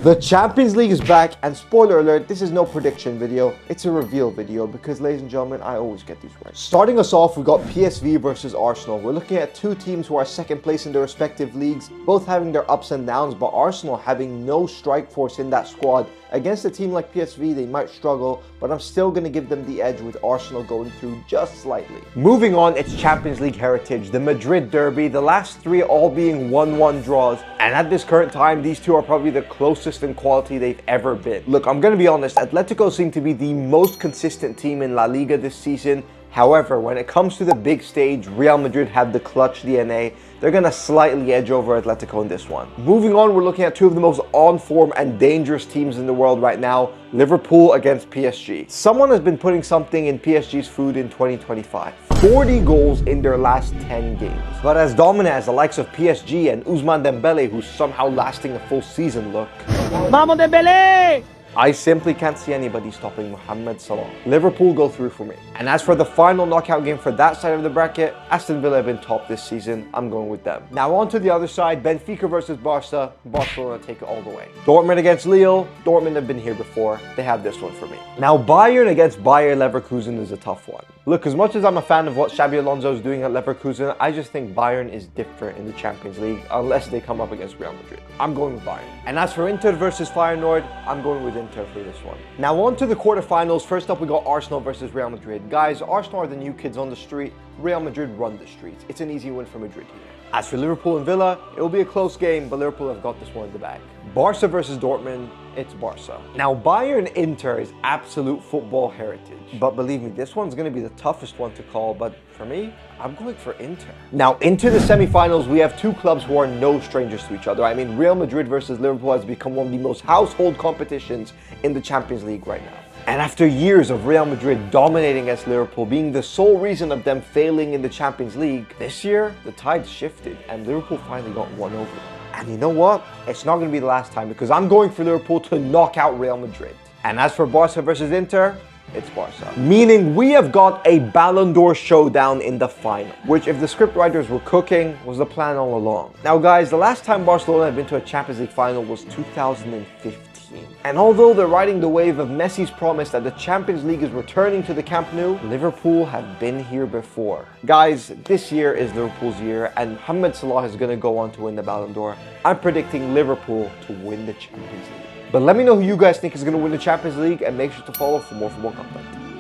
The Champions League is back, and spoiler alert, this is no prediction video, it's a reveal video because, ladies and gentlemen, I always get these right. Starting us off, we got PSV versus Arsenal. We're looking at two teams who are second place in their respective leagues, both having their ups and downs, but Arsenal having no strike force in that squad. Against a team like PSV, they might struggle, but I'm still going to give them the edge with Arsenal going through just slightly. Moving on, it's Champions League heritage, the Madrid derby, the last three all being 1-1 draws, and at this current time, these two are probably the closest in quality they've ever been. Look, I'm going to be honest, Atletico seem to be the most consistent team in La Liga this season. However, when it comes to the big stage, Real Madrid have the clutch DNA. They're going to slightly edge over Atletico in this one. Moving on, we're looking at two of the most on-form and dangerous teams in the world right now, Liverpool against PSG. Someone has been putting something in PSG's food in 2025. 40 goals in their last 10 games. But as dominant as the likes of PSG and Ousmane Dembele, who's somehow lasting a full season, look, Vamos Dembele! I simply can't see anybody stopping Mohamed Salah. Liverpool go through for me. And as for the final knockout game for that side of the bracket, Aston Villa have been top this season. I'm going with them. Now on to the other side, Benfica versus Barca. Barcelona take it all the way. Dortmund against Lille. Dortmund have been here before. They have this one for me. Now Bayern against Bayer Leverkusen is a tough one. Look, as much as I'm a fan of what Xabi Alonso is doing at Leverkusen, I just think Bayern is different in the Champions League unless they come up against Real Madrid. I'm going with Bayern. And as for Inter versus Feyenoord, I'm going with Inter for this one. Now on to the quarterfinals. First up, we got Arsenal versus Real Madrid. Guys, Arsenal are the new kids on the street. Real Madrid run the streets. It's an easy win for Madrid here. As for Liverpool and Villa, it will be a close game, but Liverpool have got this one in the bag. Barca versus Dortmund, it's Barca. Now Bayern Inter is absolute football heritage. But believe me, this one's going to be the toughest one to call, but for me, I'm going for Inter. Now into the semi-finals, we have two clubs who are no strangers to each other. I mean, Real Madrid versus Liverpool has become one of the most household competitions in the Champions League right now. And after years of Real Madrid dominating against Liverpool, being the sole reason of them failing in the Champions League, this year, the tides shifted and Liverpool finally got one over them. And you know what? It's not going to be the last time because I'm going for Liverpool to knock out Real Madrid. And as for Barca versus Inter, it's Barca. Meaning we have got a Ballon d'Or showdown in the final, which if the scriptwriters were cooking, was the plan all along. Now guys, the last time Barcelona had been to a Champions League final was 2015. And although they're riding the wave of Messi's promise that the Champions League is returning to the Camp Nou, Liverpool have been here before. Guys, this year is Liverpool's year and Mohamed Salah is going to go on to win the Ballon d'Or. I'm predicting Liverpool to win the Champions League. But let me know who you guys think is going to win the Champions League and make sure to follow for more football content.